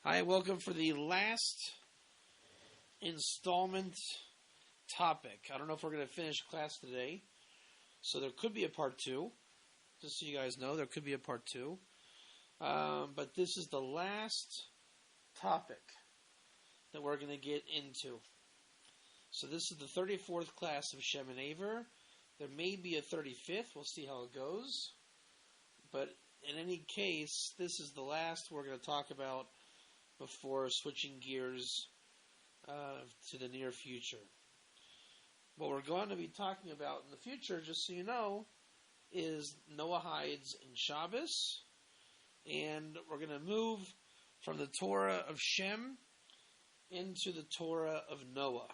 Hi, welcome for the last installment topic. I don't know if we're going to finish class today, so there could be a part 2. Just so you guys know, there could be a part 2. But this is the last topic that we're going to get into. So this is the 34th class of Shem and Aver. There may be a 35th. We'll see how it goes. But in any case, this is the last we're going to talk about before switching gears to the near future. What we're going to be talking about in the future, just so you know, is Noahides and Shabbos. And we're going to move from the Torah of Shem into the Torah of Noah.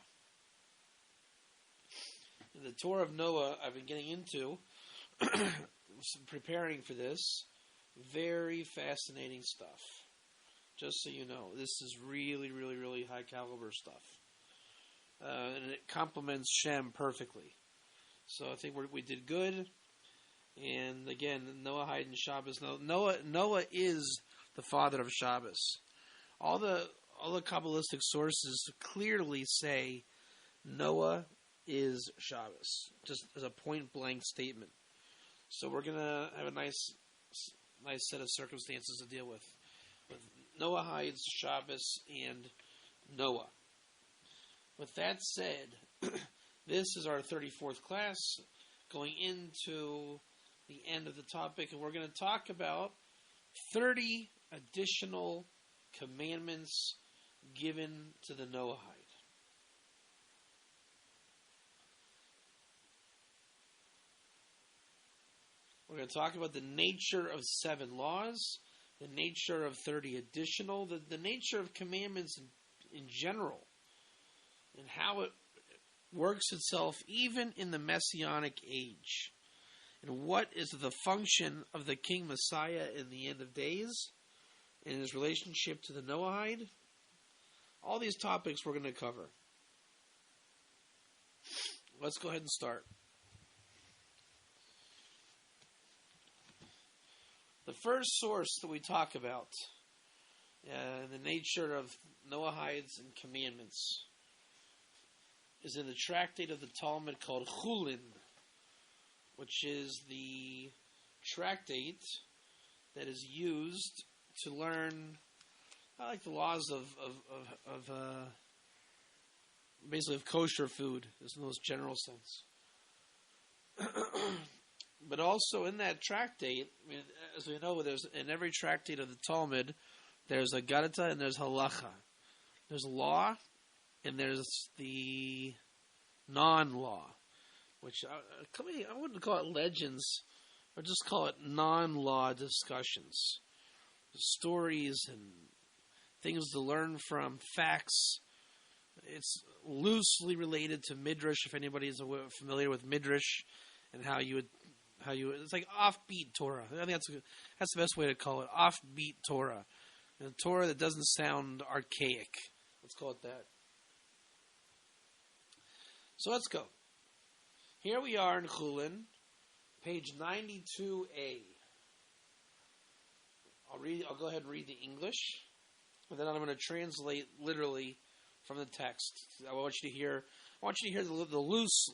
And the Torah of Noah, I've been getting into, preparing for this. Very fascinating stuff. Just so you know, this is really, really, really high caliber stuff. And it complements Shem perfectly. So I think we did good. And again, Noahide and Shabbos. Noah is the father of Shabbos. All the Kabbalistic sources clearly say Noah is Shabbos. Just as a point blank statement. So we're gonna have a nice set of circumstances to deal with Noahides, Shabbos, and Noah. With that said, this is our 34th class, going into the end of the topic, and we're going to talk about 30 additional commandments given to the Noahide. We're going to talk about the nature of 7 laws, the nature of 30 additional, the nature of commandments in general, and how it works itself even in the Messianic age, and what is the function of the King Messiah in the end of days, and his relationship to the Noahide. All these topics we're going to cover. Let's go ahead and start. The first source that we talk about, the nature of Noahides and commandments, is in the tractate of the Talmud called Chulin, which is the tractate that is used to learn, the laws of basically of kosher food, in the most general sense. But also in that tractate, as we know, there's in every tractate of the Talmud, there's a Gadata and there's halacha. There's law and there's the non-law, which I wouldn't call it legends, or just call it non-law discussions. Stories and things to learn from, facts. It's loosely related to Midrash, if anybody is familiar with Midrash, and how you it's like offbeat Torah. I think that's the best way to call it, offbeat Torah. And a Torah that doesn't sound archaic. Let's call it that. So let's go. Here we are in Chulin, page 92a. I'll go ahead and read the English, and then I'm going to translate literally from the text. I want you to hear the loose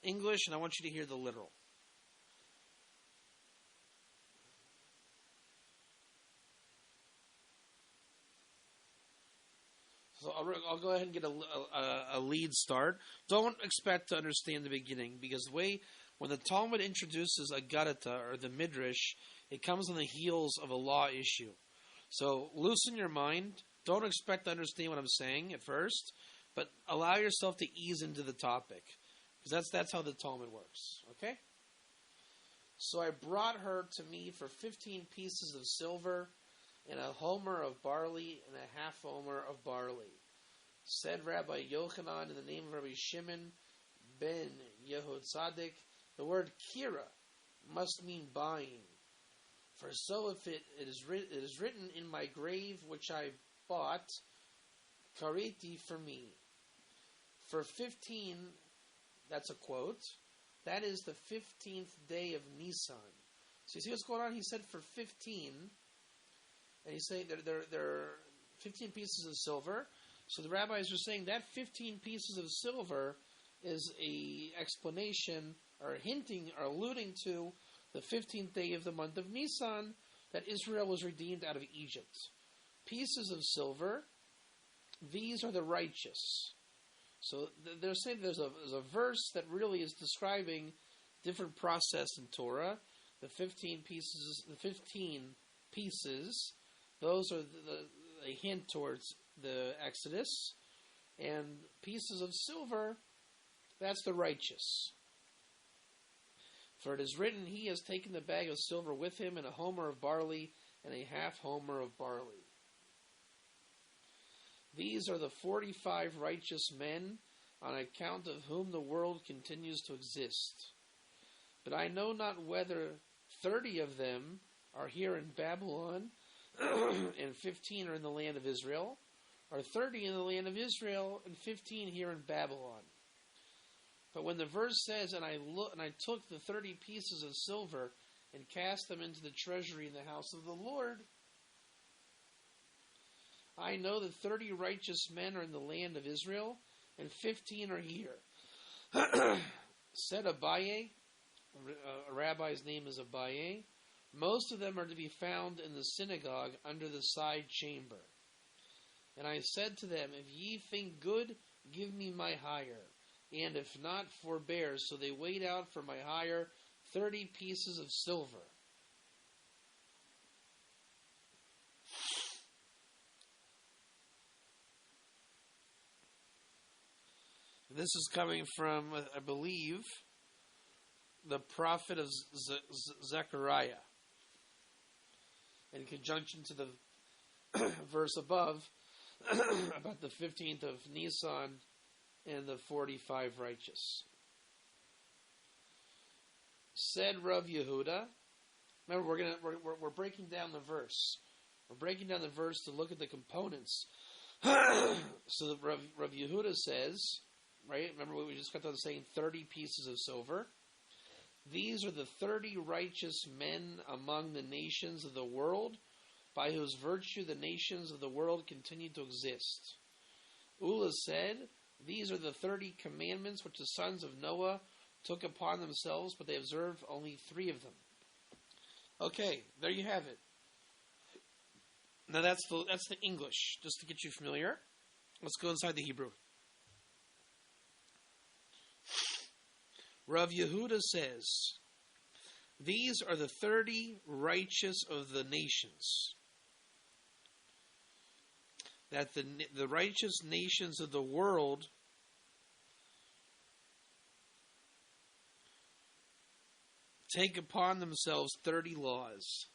English, and I want you to hear the literal. So I'll go ahead and get a lead start. Don't expect to understand the beginning, because when the Talmud introduces a Gadata, or the Midrash, it comes on the heels of a law issue. So loosen your mind. Don't expect to understand what I'm saying at first, but allow yourself to ease into the topic, because that's how the Talmud works. Okay? So I brought her to me for 15 pieces of silver, and a homer of barley, and a half homer of barley. Said Rabbi Yochanan in the name of Rabbi Shimon ben Yehud-Tzaddik, the word kira must mean buying. For so if it is written in my grave which I bought, kariti for me. For 15, that's a quote, that is the 15th day of Nisan. So you see what's going on? He said for 15, and he's saying there are 15 pieces of silver. So the rabbis are saying that 15 pieces of silver is a explanation or hinting or alluding to the 15th day of the month of Nisan that Israel was redeemed out of Egypt. Pieces of silver, these are the righteous. So they're saying there's a verse that really is describing different process in Torah. The 15 pieces, those are a hint towards the Exodus. And pieces of silver, that's the righteous. For it is written, he has taken the bag of silver with him, and a homer of barley, and a half homer of barley. These are the 45 righteous men, on account of whom the world continues to exist. But I know not whether 30 of them are here in Babylon, and 15 are in the land of Israel, or 30 in the land of Israel, and 15 here in Babylon. But when the verse says, and I took the 30 pieces of silver and cast them into the treasury in the house of the Lord, I know that 30 righteous men are in the land of Israel, and 15 are here. Said Abaye, a rabbi's name is Abaye, most of them are to be found in the synagogue under the side chamber. And I said to them, if ye think good, give me my hire, and if not, forbear. So they weighed out for my hire 30 pieces of silver. This is coming from, I believe, the prophet of Zechariah, in conjunction to the verse above about the 15th of Nisan and the 45 righteous. Said Rav Yehuda. Remember, we're breaking down the verse. We're breaking down the verse to look at the components. So Rav Yehuda says, right? Remember, we just got done saying 30 pieces of silver. These are the 30 righteous men among the nations of the world, by whose virtue the nations of the world continue to exist. Ula said, these are the 30 commandments which the sons of Noah took upon themselves, but they observed only 3 of them. Okay, there you have it. Now that's the English, just to get you familiar. Let's go inside the Hebrew. Rav Yehuda says, these are the 30 righteous of the nations. That the righteous nations of the world take upon themselves 30 laws.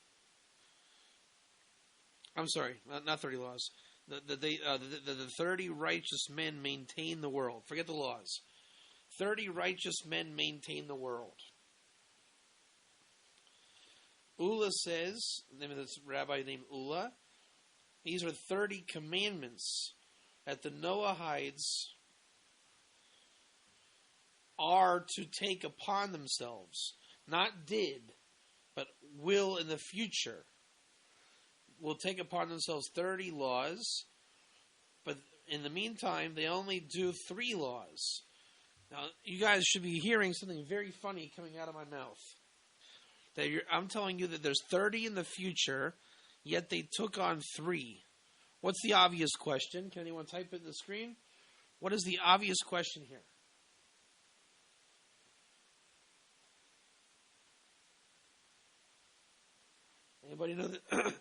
I'm sorry, not 30 laws. The 30 righteous men maintain the world. Forget the laws. 30 righteous men maintain the world. Ula says, the name of this rabbi named Ula, these are 30 commandments that the Noahites are to take upon themselves. Not did, but will in the future. Will take upon themselves 30 laws, but in the meantime, they only do 3 laws. Now, you guys should be hearing something very funny coming out of my mouth. I'm telling you that there's 30 in the future, yet they took on 3. What's the obvious question? Can anyone type it in the screen? What is the obvious question here? Anybody know that?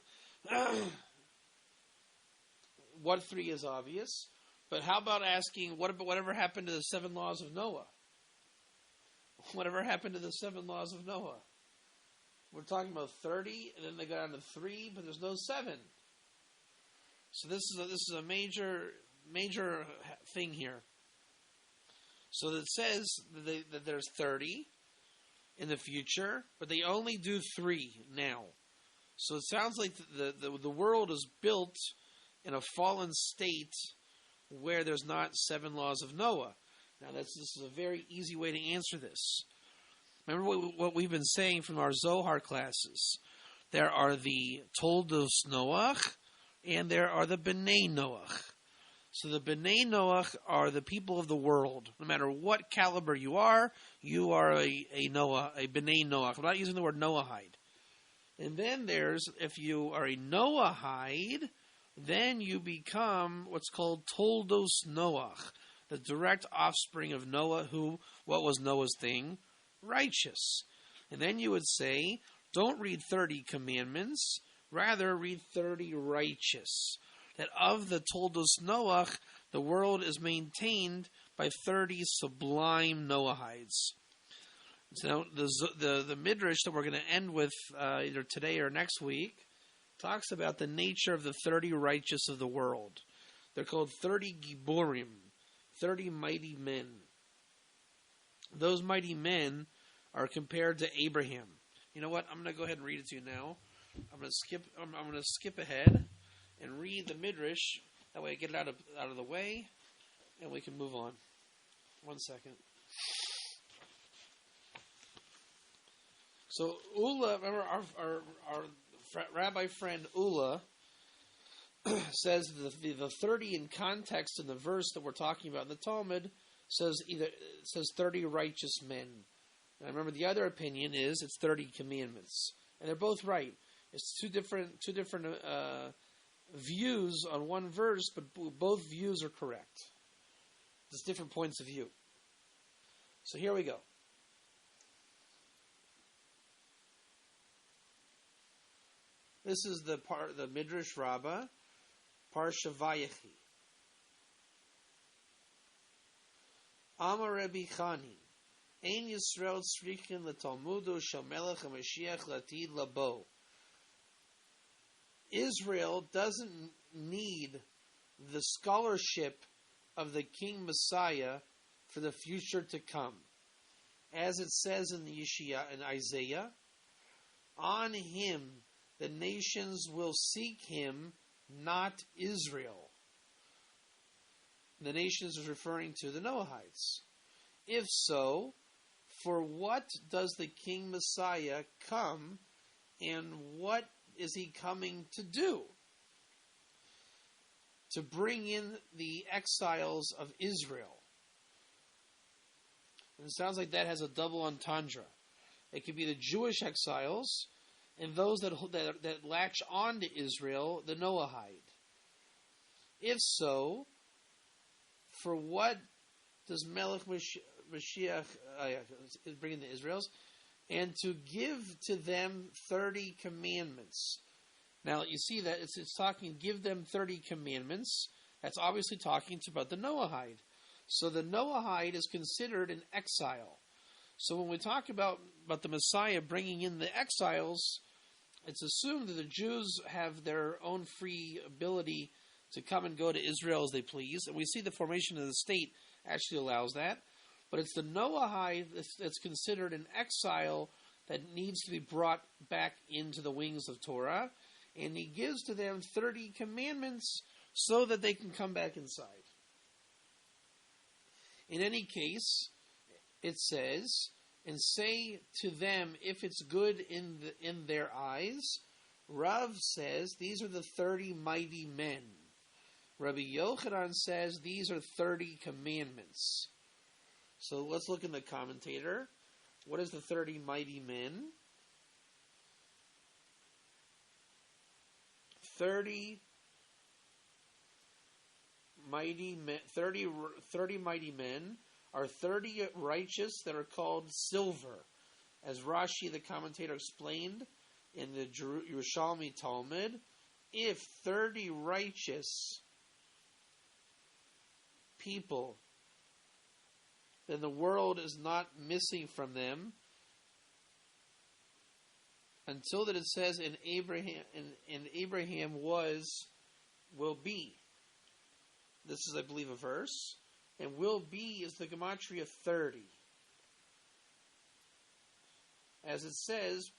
What 3 is obvious? But how about asking, whatever happened to the 7 laws of Noah? Whatever happened to the 7 laws of Noah? We're talking about 30, and then they go down to 3, but there's no 7. So this is a major thing here. So it says that there's 30 in the future, but they only do 3 now. So it sounds like the world is built in a fallen state where there's not 7 laws of Noah. Now this is a very easy way to answer this. Remember what we've been saying from our Zohar classes. There are the Toldos Noach, and there are the B'nai Noach. So the B'nai Noach are the people of the world. No matter what caliber you are a Noah, a B'nai Noach. I'm not using the word Noahide. And then there's, if you are a Noahide, then you become what's called Toldos Noach, the direct offspring of Noah, what was Noah's thing? Righteous. And then you would say, don't read 30 commandments, rather read 30 righteous. That of the Toldos Noach, the world is maintained by 30 sublime Noahides. So the Midrash that we're going to end with either today or next week talks about the nature of the 30 righteous of the world. They're called 30 Giborim, 30 mighty men. Those mighty men are compared to Abraham. You know what? I'm going to go ahead and read it to you now. I'm going to skip ahead and read the Midrash. That way I get it out of the way, and we can move on. 1 second. So Ula, remember our rabbi friend Ula says the 30 in context in the verse that we're talking about in the Talmud says 30 righteous men. And I remember the other opinion is it's 30 commandments, and they're both right. It's two different views on one verse, but both views are correct. There's different points of view. So here we go. This is the Midrash Rabbah, Parsha Vayechi. Amar Rabbi Chani, Ein Yisrael tzrichin letalmudo shel melech haMashiach latid labo. Israel doesn't need the scholarship of the King Messiah for the future to come. As it says in Isaiah, on him the nations will seek him, not Israel. The nations is referring to the Noahites. If so, for what does the King Messiah come, and what is he coming to do? To bring in the exiles of Israel. And it sounds like that has a double entendre. It could be the Jewish exiles and those that latch on to Israel, the Noahide. If so, for what does Melech Mashiach bring in the Israels? And to give to them 30 commandments. Now, you see that it's talking, give them 30 commandments. That's obviously talking about the Noahide. So the Noahide is considered an exile. So when we talk about the Messiah bringing in the exiles, it's assumed that the Jews have their own free ability to come and go to Israel as they please. And we see the formation of the state actually allows that. But it's the Noahide that's considered an exile that needs to be brought back into the wings of Torah. And he gives to them 30 commandments so that they can come back inside. In any case, it says, and say to them if it's good in their eyes. Rav says these are the 30 mighty men. Rabbi Yochanan says these are 30 commandments. So let's look in the commentator. What is the 30 mighty men? 30 mighty mighty men are 30 righteous that are called silver. As Rashi, the commentator, explained in the Yerushalmi Talmud, if 30 righteous people, then the world is not missing from them until that it says in Abraham will be. This is, I believe, a verse. And will be is the gematria 30. As it says,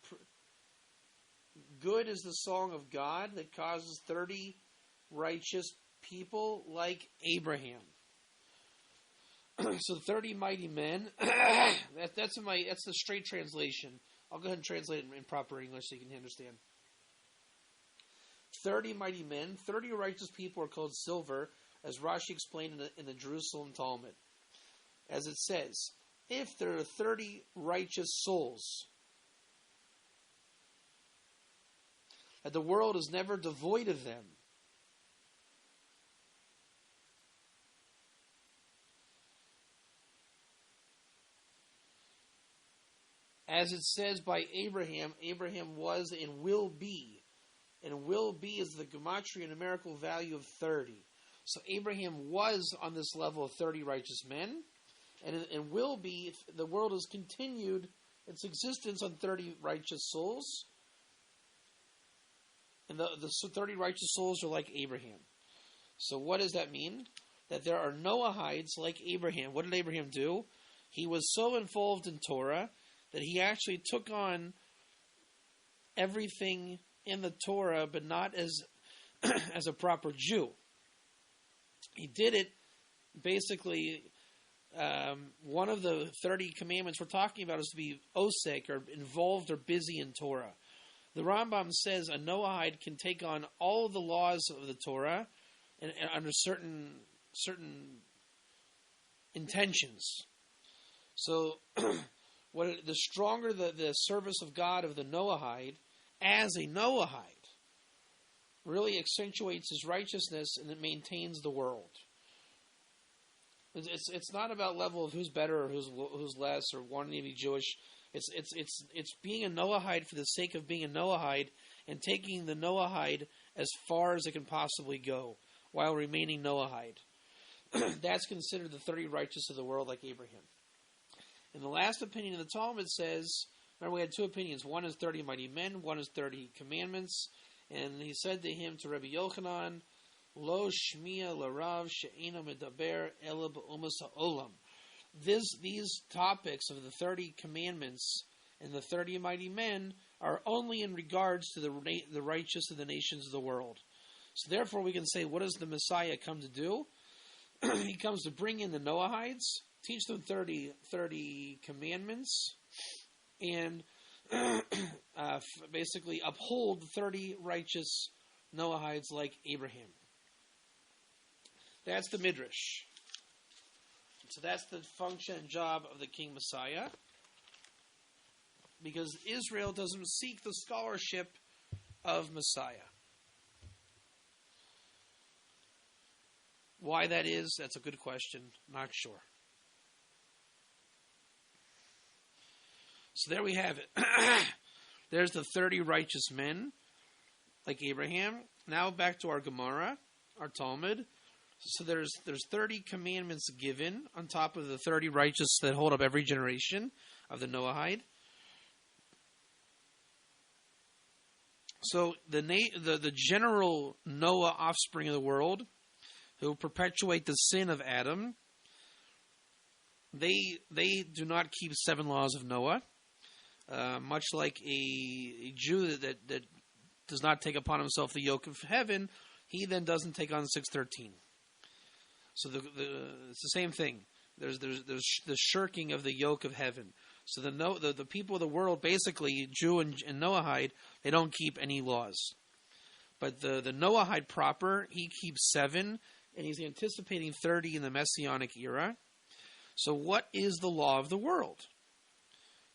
good is the song of God that causes 30 righteous people like Abraham. So 30 mighty men. That's the straight translation. I'll go ahead and translate it in proper English so you can understand. 30 mighty men, 30 righteous people are called silver, as Rashi explained in the Jerusalem Talmud. As it says, if there are 30 righteous souls, that the world is never devoid of them. As it says by Abraham, Abraham was and will be. And will be is the gematria numerical value of 30. So Abraham was on this level of 30 righteous men. And will be, if the world has continued its existence on 30 righteous souls. And the 30 righteous souls are like Abraham. So what does that mean? That there are Noahides like Abraham. What did Abraham do? He was so involved in Torah that he actually took on everything in the Torah, but not as as a proper Jew. He did it basically. One of the 30 commandments we're talking about is to be osek, or involved or busy in Torah. The Rambam says a Noahide can take on all of the laws of the Torah and under certain intentions. So, the stronger the service of God of the Noahide, as a Noahide, really accentuates his righteousness and it maintains the world. It's not about level of who's better or who's less or wanting to be Jewish. It's being a Noahide for the sake of being a Noahide and taking the Noahide as far as it can possibly go while remaining Noahide. That's considered the 30 righteous of the world, like Abraham. And the last opinion in the Talmud says, remember we had two opinions. One is 30 mighty men, one is 30 commandments. And he said to him, to Rabbi Yochanan, Lo shmiya larav she'ena medaber ela b'umas ha'olam. These topics of the 30 commandments and the 30 mighty men are only in regards to the righteous of the nations of the world. So therefore we can say, what does the Messiah come to do? He comes to bring in the Noahides, teach them 30 commandments, and basically uphold 30 righteous Noahides like Abraham. That's the Midrash. So that's the function and job of the King Messiah. Because Israel doesn't seek the scholarship of Messiah. Why that is, that's a good question. Not sure. So there we have it. There's the 30 righteous men, like Abraham. Now back to our Gemara, our Talmud. So there's 30 commandments given on top of the 30 righteous that hold up every generation of the Noahide. So the general Noah offspring of the world, who perpetuate the sin of Adam, they do not keep 7 laws of Noah. Much like a Jew that does not take upon himself the yoke of heaven, he then doesn't take on 613. So it's the same thing. There's the shirking of the yoke of heaven. So the people of the world, basically Jew and Noahide, they don't keep any laws. But the Noahide proper, he keeps 7, and he's anticipating 30 in the Messianic era. So what is the law of the world?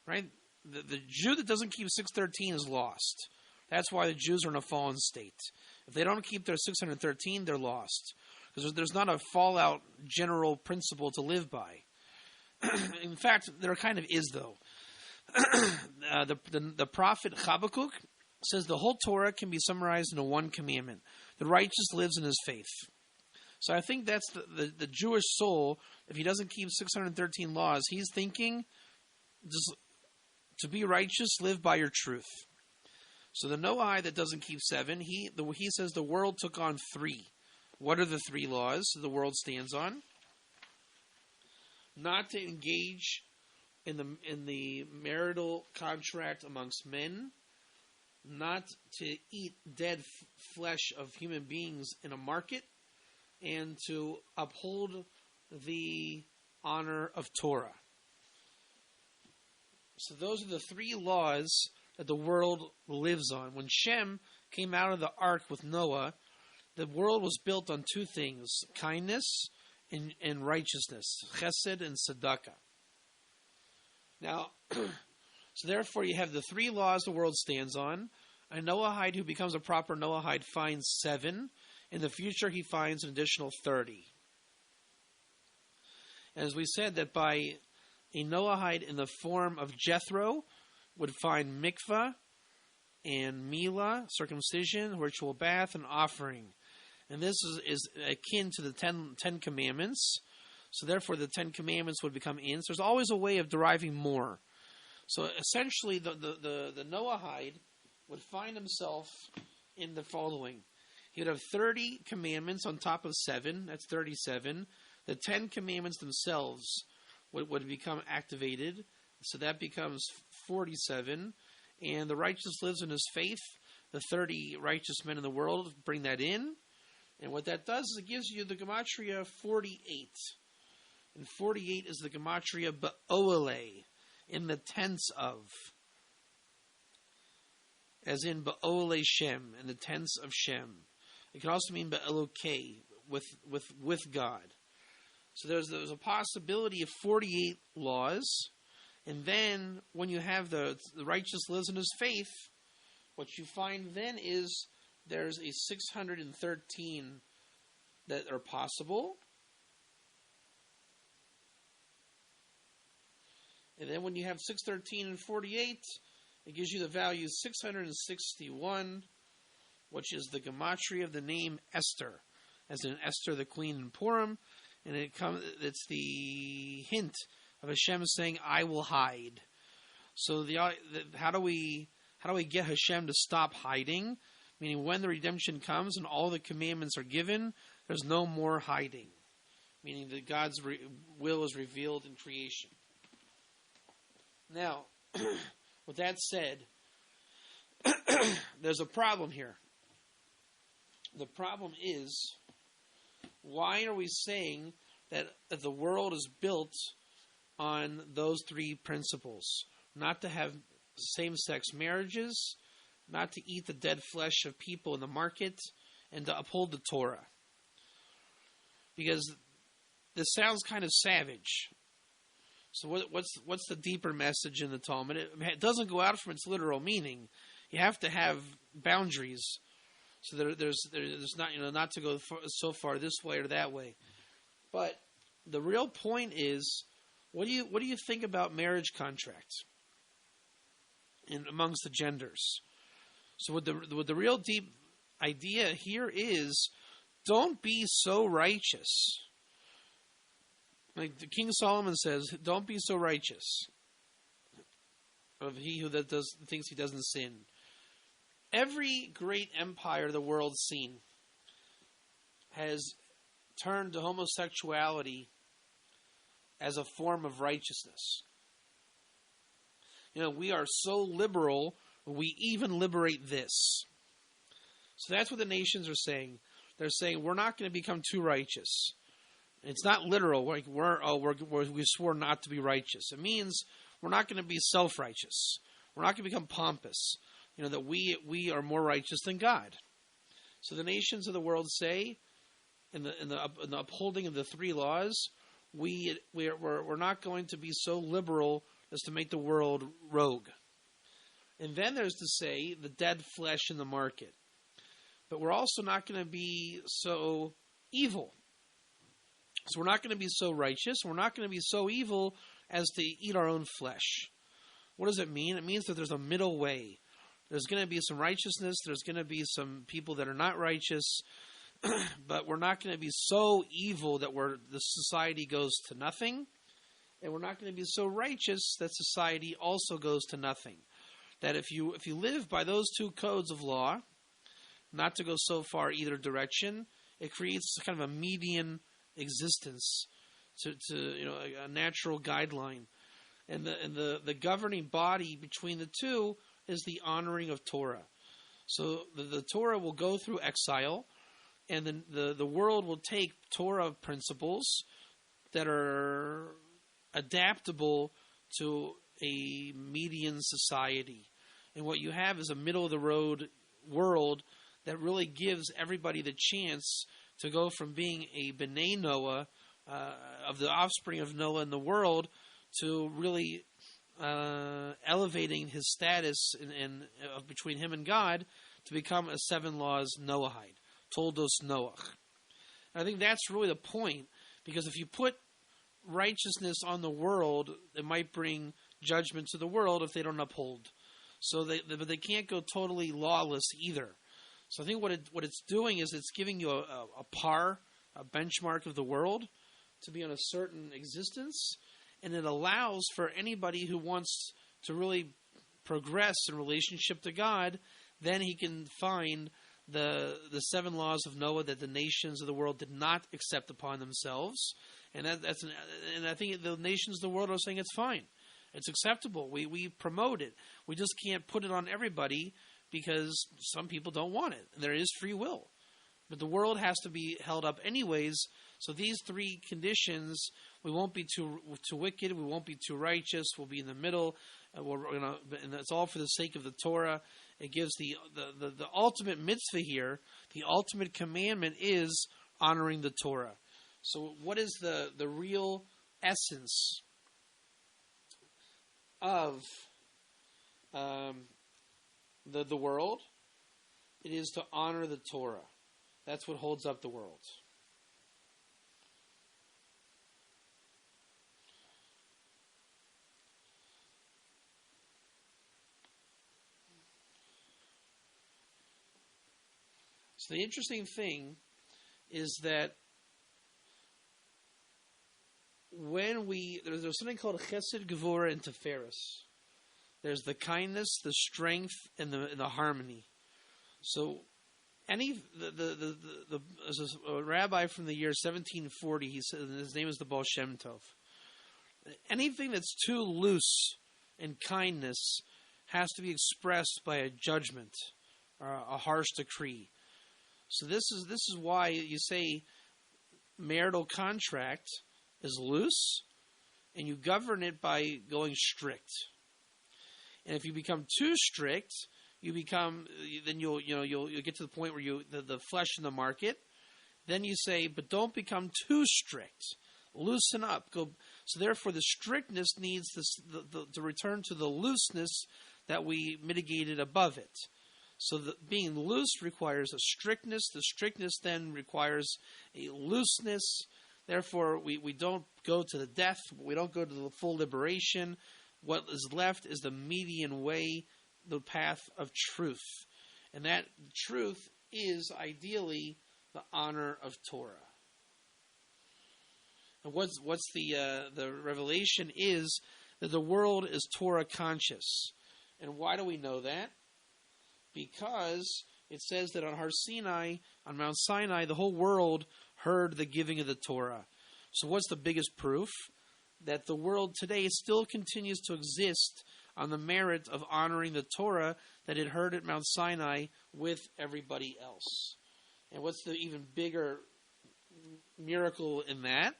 Right? The Jew that doesn't keep 613 is lost. That's why the Jews are in a fallen state. If they don't keep their 613, they're lost. Because there's not a fallout general principle to live by. In fact, there kind of is, though. The prophet Habakkuk says the whole Torah can be summarized in one commandment. The righteous lives in his faith. So I think that's the Jewish soul. If he doesn't keep 613 laws, he's thinking, just to be righteous, live by your truth. So the Noahide that doesn't keep 7, he says the world took on 3. What are the 3 laws the world stands on? Not to engage in the marital contract amongst men, not to eat dead flesh of human beings in a market, and to uphold the honor of Torah. So those are the 3 laws that the world lives on. When Shem came out of the ark with Noah, the world was built on two things: kindness and righteousness, chesed and tzedakah. Now, so therefore you have the three laws the world stands on. A Noahide who becomes a proper Noahide finds 7. In the future he finds an additional 30. And as we said, that by a Noahide in the form of Jethro would find mikvah and milah, circumcision, ritual bath, and offering. And this is akin to the Ten Commandments. So therefore the 10 Commandments would become ins. There's always a way of deriving more. So essentially the Noahide would find himself in the following. He would have 30 commandments on top of 7. That's 37. The 10 commandments themselves would become activated. So that becomes 47. And the righteous lives in his faith. The 30 righteous men in the world bring that in. And what that does is it gives you the gematria 48. And 48 is the gematria ba'oleh, in the tense of. As in ba'oleh Shem, in the tense of Shem. It can also mean ba'elokeh, with God. So there's a possibility of 48 laws. And then when you have the righteous lives in his faith, what you find then is there's a 613 that are possible. And then when you have 613 and 48, it gives you the value 661, which is the gematria of the name Esther, as in Esther, the queen in Purim, and it's the hint of Hashem saying, "I will hide." So how do we get Hashem to stop hiding? Meaning, when the redemption comes and all the commandments are given, there's no more hiding. Meaning that God's will is revealed in creation. Now, with that said, there's a problem here. The problem is, why are we saying that the world is built on those 3 principles? Not to have same-sex marriages, not to eat the dead flesh of people in the market, and to uphold the Torah. Because this sounds kind of savage. So what's the deeper message in the Talmud? It doesn't go out from its literal meaning. You have to have boundaries. So there's not not to go so far this way or that way. But the real point is, what do you think about marriage contracts amongst the genders? So what the real deep idea here is, don't be so righteous. Like the King Solomon says, don't be so righteous of he who thinks he doesn't sin. Every great empire the world's seen has turned to homosexuality as a form of righteousness. We are so liberal, we even liberate this. So that's what the nations are saying. They're saying, we're not going to become too righteous. It's not literal, like we swore not to be righteous. It means we're not going to be self-righteous. We're not going to become pompous. That we are more righteous than God. So the nations of the world say, in the upholding of the 3 laws, we're not going to be so liberal as to make the world rogue. And then there's to say the dead flesh in the market. But we're also not going to be so evil. So we're not going to be so righteous. We're not going to be so evil as to eat our own flesh. What does it mean? It means that there's a middle way. There's going to be some righteousness. There's going to be some people that are not righteous. But we're not going to be so evil that the society goes to nothing. And we're not going to be so righteous that society also goes to nothing. That if you live by those 2 codes of law, not to go so far either direction, it creates kind of a median existence, to a natural guideline, and the governing body between the 2 is the honoring of Torah. So the Torah will go through exile, and then the world will take Torah principles that are adaptable to a median society, and what you have is a middle of the road world that really gives everybody the chance to go from being a B'nai Noah, of the offspring of Noah in the world, to really elevating his status between him and God to become a 7 laws Noahide, Toldos Noach. And I think that's really the point, because if you put righteousness on the world, it might bring judgment to the world if they don't uphold. But they can't go totally lawless either. So I think what it's doing is it's giving you a benchmark of the world to be on a certain existence, and it allows for anybody who wants to really progress in relationship to God, then he can find the 7 laws of Noah that the nations of the world did not accept upon themselves, and I think the nations of the world are saying it's fine, it's acceptable. We promote it. We just can't put it on everybody because some people don't want it. There is free will, but the world has to be held up anyways. So these 3 conditions: we won't be too wicked, we won't be too righteous, we'll be in the middle, and that's all for the sake of the Torah. It gives the ultimate mitzvah here. The ultimate commandment is honoring the Torah. So what is the real essence of the world? It is to honor the Torah. That's what holds up the world. So the interesting thing is that when there's something called Chesed, Gevurah, and Tiferes. There's the kindness, the strength, and the harmony. So, there's a rabbi from the year 1740. He said, his name is the Baal Shem Tov. Anything that's too loose in kindness has to be expressed by a judgment or a harsh decree. So this is why you say marital contract is loose, and you govern it by going strict. And if you become too strict, you'll get to the point where the flesh in the market. Then you say, but don't become too strict. Loosen up. So therefore, the strictness needs to return to the looseness that we mitigated above it. So being loose requires a strictness. The strictness then requires a looseness. Therefore, we don't go to the death. We don't go to the full liberation. What is left is the median way, the path of truth. And that truth is ideally the honor of Torah. And what's the revelation is that the world is Torah conscious. And why do we know that? Because it says that on Har Sinai, on Mount Sinai, the whole world heard the giving of the Torah. So what's the biggest proof? That the world today still continues to exist on the merit of honoring the Torah that it heard at Mount Sinai with everybody else. And what's the even bigger miracle in that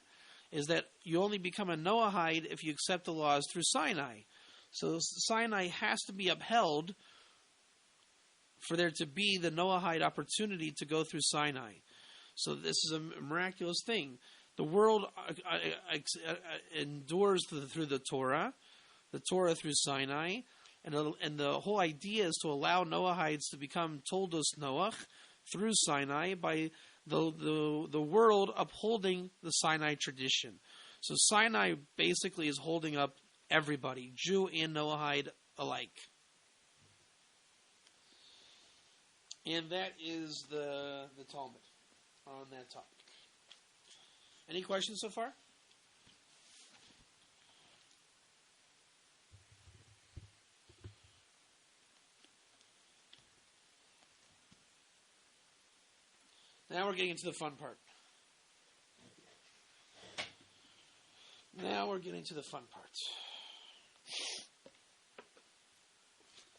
is that you only become a Noahide if you accept the laws through Sinai. So Sinai has to be upheld for there to be the Noahide opportunity to go through Sinai. So this is a miraculous thing. The world endures through the Torah through Sinai, and the whole idea is to allow Noahides to become Toldos Noach through Sinai by the world upholding the Sinai tradition. So Sinai basically is holding up everybody, Jew and Noahide alike. And that is the Talmud on that topic. Any questions so far? Now we're getting into the fun part.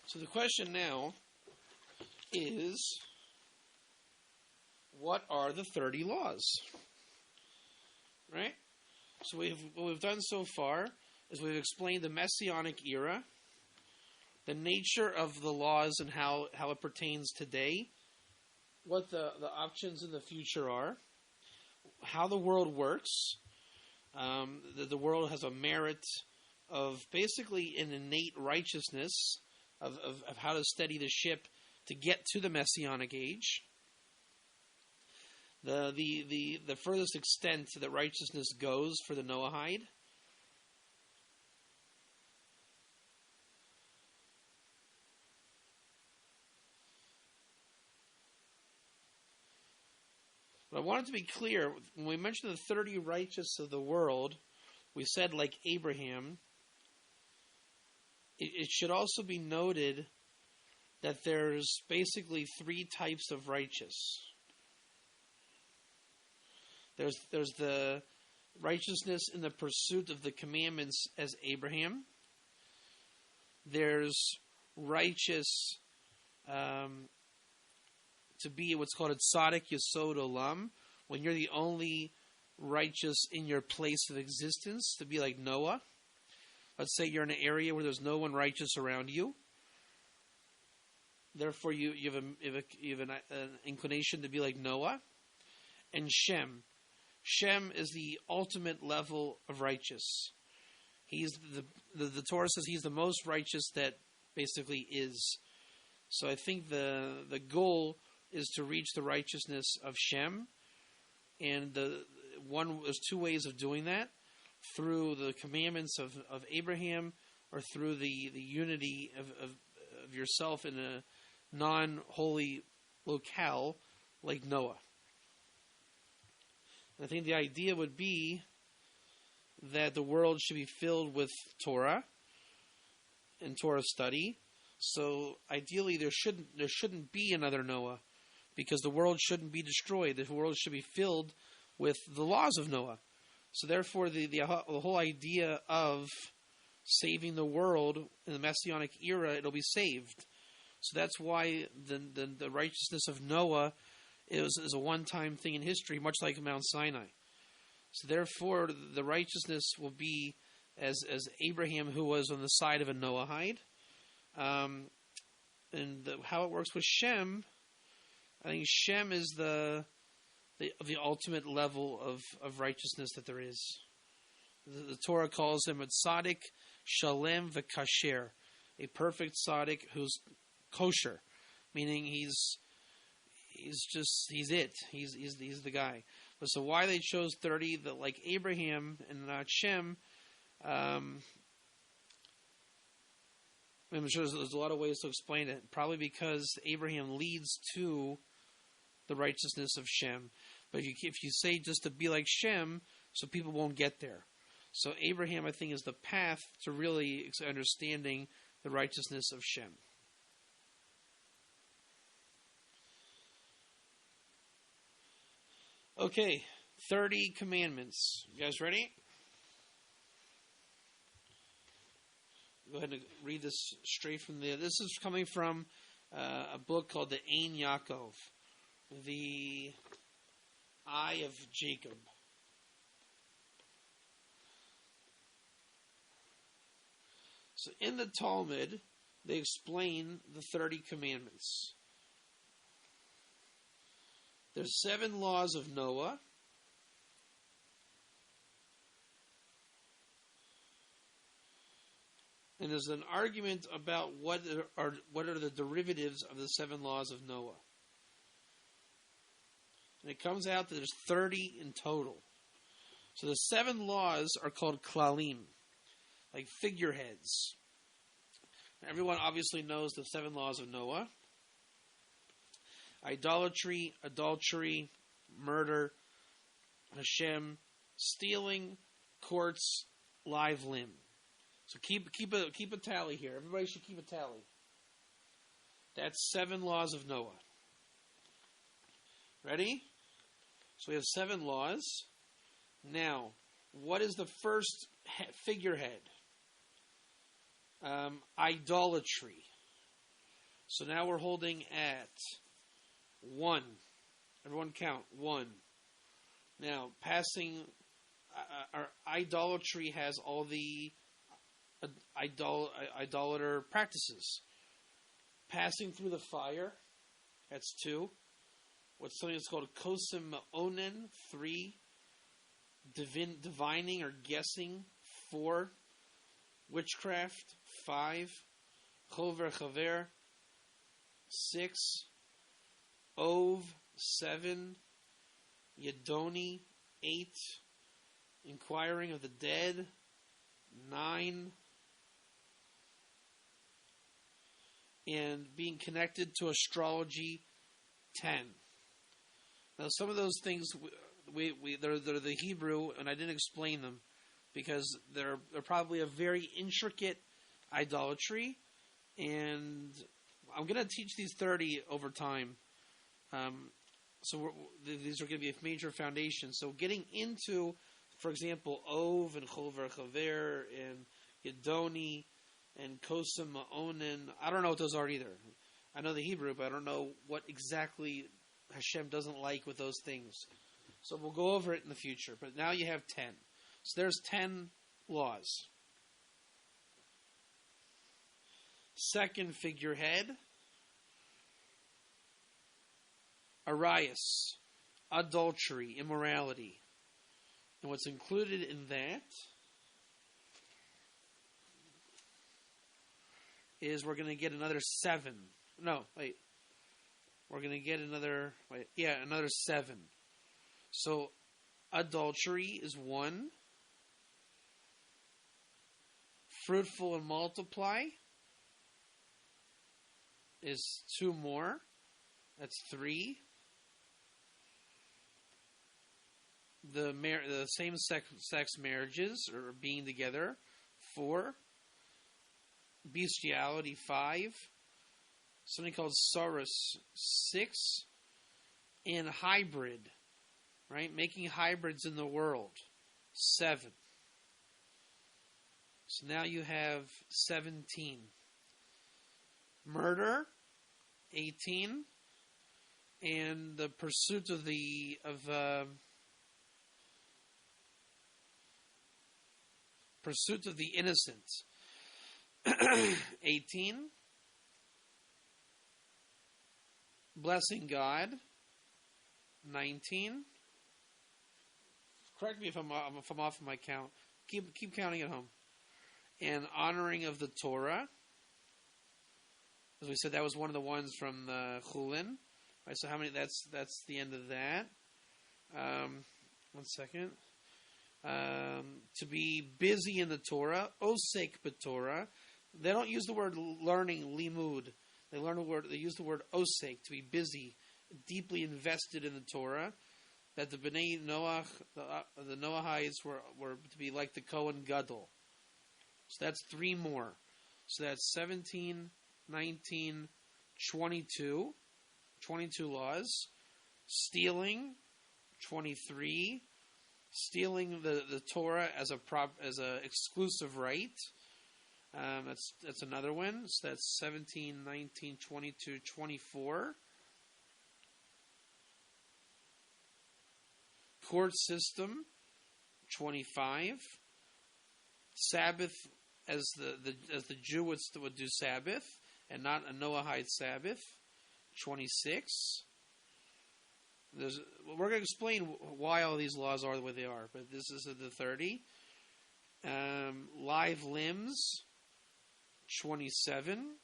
So the question now is, what are the 30 laws? Right? So what we've done so far is we've explained the Messianic era, the nature of the laws and how it pertains today, what the options in the future are, how the world works. The world has a merit of basically an innate righteousness of how to steady the ship to get to the Messianic age. The furthest extent that righteousness goes for the Noahide. But I want it to be clear, when we mentioned the 30 righteous of the world, we said like Abraham. It should also be noted that there's basically 3 types of righteous. There's the righteousness in the pursuit of the commandments as Abraham. There's righteous to be what's called a tzaddik yesod olam, when you're the only righteous in your place of existence, to be like Noah. Let's say you're in an area where there's no one righteous around you. Therefore, you have an inclination to be like Noah. And Shem. Shem is the ultimate level of righteous. He's the Torah says he's the most righteous that basically is. So I think the goal is to reach the righteousness of Shem, and there's 2 ways of doing that: through the commandments of Abraham, or through the unity of yourself in a non-holy locale like Noah. And I think the idea would be that the world should be filled with Torah and Torah study. So ideally, there shouldn't be another Noah, because the world shouldn't be destroyed. The world should be filled with the laws of Noah. So therefore, the whole idea of saving the world in the Messianic era, it'll be saved. So that's why the righteousness of Noah is a one-time thing in history, much like Mount Sinai. So therefore, the righteousness will be as Abraham, who was on the side of a Noahide. And how it works with Shem, I think Shem is the ultimate level of righteousness that there is. The Torah calls him a tzaddik shalem v'kasher, a perfect tzaddik who's kosher, meaning he's it. He's the guy. But so why they chose 30 that like Abraham and not Shem? I'm sure there's a lot of ways to explain it. Probably because Abraham leads to the righteousness of Shem. But if you say just to be like Shem, so people won't get there. So Abraham, I think, is the path to really understanding the righteousness of Shem. Okay, 30 commandments. You guys ready? Go ahead and read this straight from there. This is coming from a book called the Ein Yaakov, the Eye of Jacob. So in the Talmud, they explain the 30 commandments. There's 7 laws of Noah. And there's an argument about what are the derivatives of the 7 laws of Noah. And it comes out that there's 30 in total. So the 7 laws are called klalim, like figureheads. Everyone obviously knows the 7 laws of Noah. Idolatry, adultery, murder, Hashem, stealing, courts, live limb. So keep a tally here. Everybody should keep a tally. That's 7 laws of Noah. Ready? So we have 7 laws. Now, what is the first figurehead? Idolatry. So now we're holding at 1. Everyone count 1. Now, passing our idolatry has all the idolater practices. Passing through the fire, that's 2. What's something that's called kosim onen, 3. Divining or guessing, 4. Witchcraft, 5. Chover chaver, 6. Ov, 7. Yedoni, 8. Inquiring of the dead, 9. And being connected to astrology, 10. Now, some of those things they're the Hebrew, and I didn't explain them because they're probably a very intricate idolatry, and I'm going to teach these 30 over time. So these are going to be a major foundation. So getting into, for example, Ov and Chover Chaver and Yedoni and Kosim Ma'onin, I don't know what those are either. I know the Hebrew, but I don't know what exactly Hashem doesn't like with those things. So we'll go over it in the future. But now you have 10. So there's 10 laws. Second figurehead, Arias, adultery, immorality. And what's included in that is we're going to get another 7. No, wait. We're going to get another 7. So, adultery is 1. Fruitful and multiply is 2 more. That's 3. The same sex marriages, or being together, 4. Bestiality, 5. Something called Saurus, 6. And hybrid, right? Making hybrids in the world, 7. So now you have 17. Murder, 18. And the pursuit of the innocent, 18. Blessing God, 19. Correct me if I'm off of my count. Keep counting at home. And honoring of the Torah. As we said, that was one of the ones from the Chulin. Right, so how many? That's the end of that. 1 second. To be busy in the Torah, osek b'Torah. They don't use the word learning, limud. They use the word osek, to be busy, deeply invested in the Torah. That the Bnei Noach, the Noahites were to be like the Kohen Gadol. So that's 3 more. So that's 17, 19, 22. 22 laws. Stealing, 23. Stealing the Torah as a exclusive right. That's another one. So that's 17, 19, 22, 24. Court system, 25. Sabbath, as the Jew would do Sabbath, and not a Noahide Sabbath, 26. We're going to explain why all these laws are the way they are, but this is the 30. Live limbs, 27.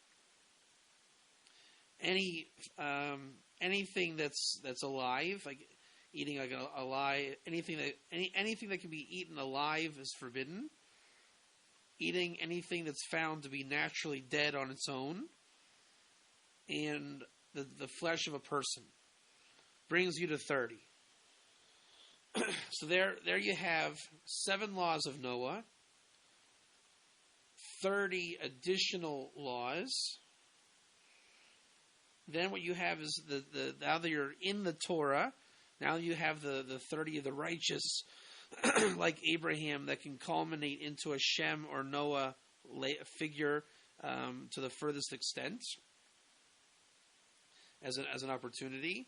Anything that's alive, like eating like alive, anything that can be eaten alive is forbidden. Eating anything that's found to be naturally dead on its own, and the flesh of a person, brings you to 30. So there you have 7 laws of Noah, 30 additional laws. Then what you have is now that you're in the Torah, now you have the 30 of the righteous, like Abraham, that can culminate into a Shem or Noah figure to the furthest extent as an opportunity.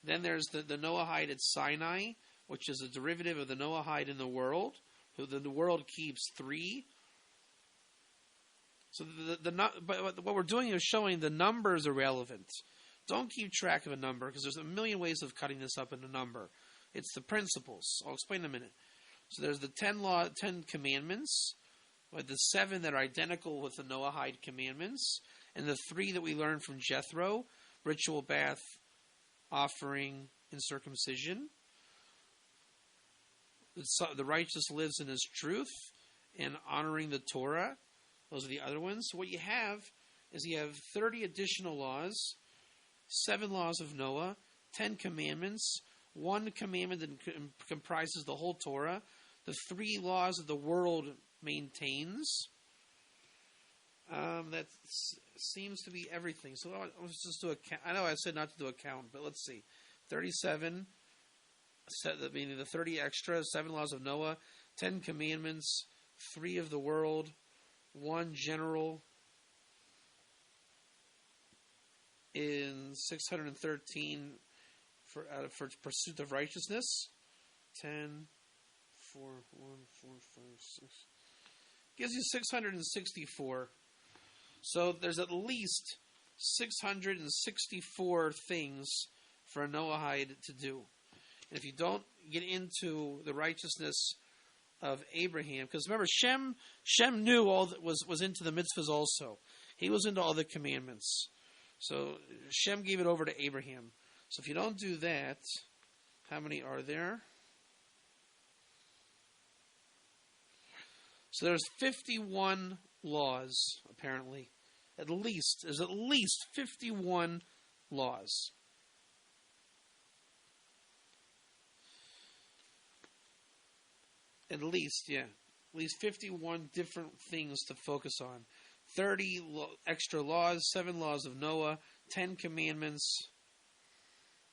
Then there's the Noahide at Sinai, which is a derivative of the Noahide in the world. The world keeps 3. So but what we're doing is showing the numbers are relevant. Don't keep track of a number because there's a million ways of cutting this up in a number. It's the principles. I'll explain in a minute. So there's the 10 commandments, with the 7 that are identical with the Noahide commandments, and the 3 that we learned from Jethro: ritual bath, offering, and circumcision. The righteous lives in his truth and honoring the Torah. Those are the other ones. So what you have is you have 30 additional laws, 7 laws of Noah, 10 commandments, 1 commandment that comprises the whole Torah, the 3 laws that the world maintains. That seems to be everything. So let's just do a count. I know I said not to do a count, but let's see. 37, meaning the 30 extra, 7 laws of Noah, 10 commandments, 3 of the world, 1 general in 613 for pursuit of righteousness. 10, 4, 1, 4, 5, 6. Gives you 664. So there's at least 664 things for a Noahide to do. And if you don't get into the righteousness of Abraham, because remember, Shem knew all that was into the mitzvahs also. He was into all the commandments. So Shem gave it over to Abraham. So if you don't do that, how many are there? So there's 51 laws, apparently. There's at least 51 laws. At least 51 different things to focus on. 30 extra laws, 7 laws of Noah, 10 commandments,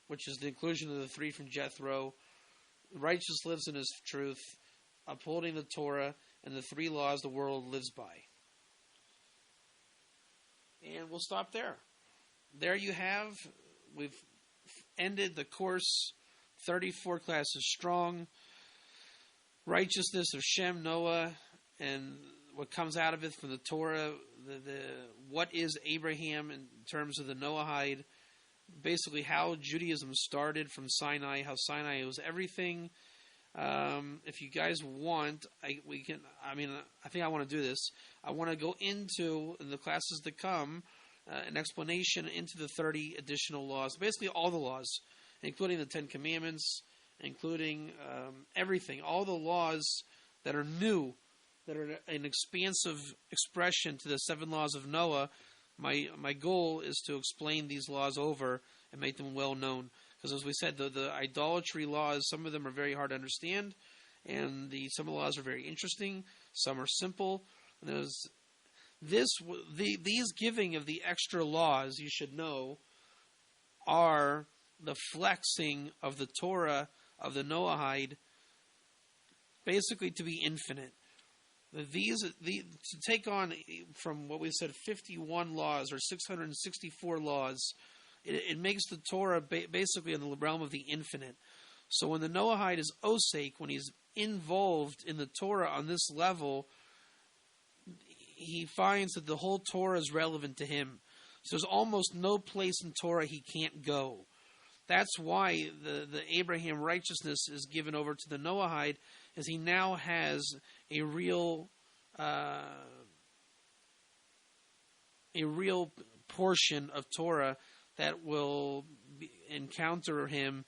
which is the inclusion of the 3 from Jethro. Righteous lives in his truth, upholding the Torah, and the 3 laws the world lives by. And we'll stop there. There you have, we've ended the course, 34 classes strong. Righteousness of Shem, Noah, and what comes out of it from the Torah, what is Abraham in terms of the Noahide, basically how Judaism started from Sinai, how Sinai was everything. If you guys want, I think I want to do this. I want to go into, in the classes to come, an explanation into the 30 additional laws, basically all the laws, including the 10 Commandments, including everything, all the laws that are new, that are an expansive expression to the 7 laws of Noah. My goal is to explain these laws over and make them well known. Because as we said, the idolatry laws, some of them are very hard to understand, and some of the laws are very interesting. Some are simple. And these giving of the extra laws, you should know, are the flexing of the Torah of the Noahide, basically to be infinite. To take on from what we said 51 laws or 664 laws, it makes the Torah basically in the realm of the infinite. So when the Noahide is osake, when he's involved in the Torah on this level, he finds that the whole Torah is relevant to him. So there's almost no place in Torah he can't go. That's why the Abraham righteousness is given over to the Noahide, as he now has a real portion of Torah that will encounter him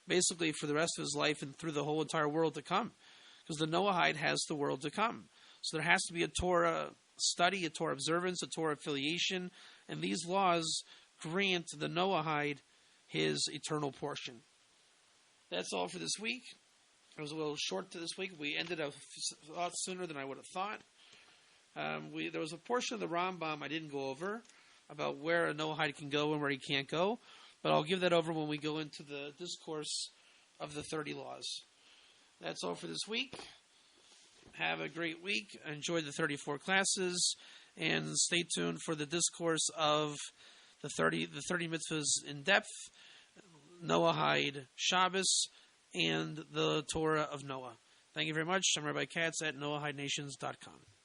basically for the rest of his life and through the whole entire world to come. Because the Noahide has the world to come. So there has to be a Torah study, a Torah observance, a Torah affiliation, and these laws grant the Noahide his eternal portion. That's all for this week. It was a little short to this week. We ended a lot sooner than I would have thought. There was a portion of the Rambam I didn't go over about where a Noahide can go and where he can't go, but I'll give that over when we go into the discourse of the 30 laws. That's all for this week. Have a great week. Enjoy the 34 classes, and stay tuned for the discourse of the 30 mitzvahs in depth, Noahide Shabbos, and the Torah of Noah. Thank you very much. I'm Rabbi Katz at NoahideNations.com.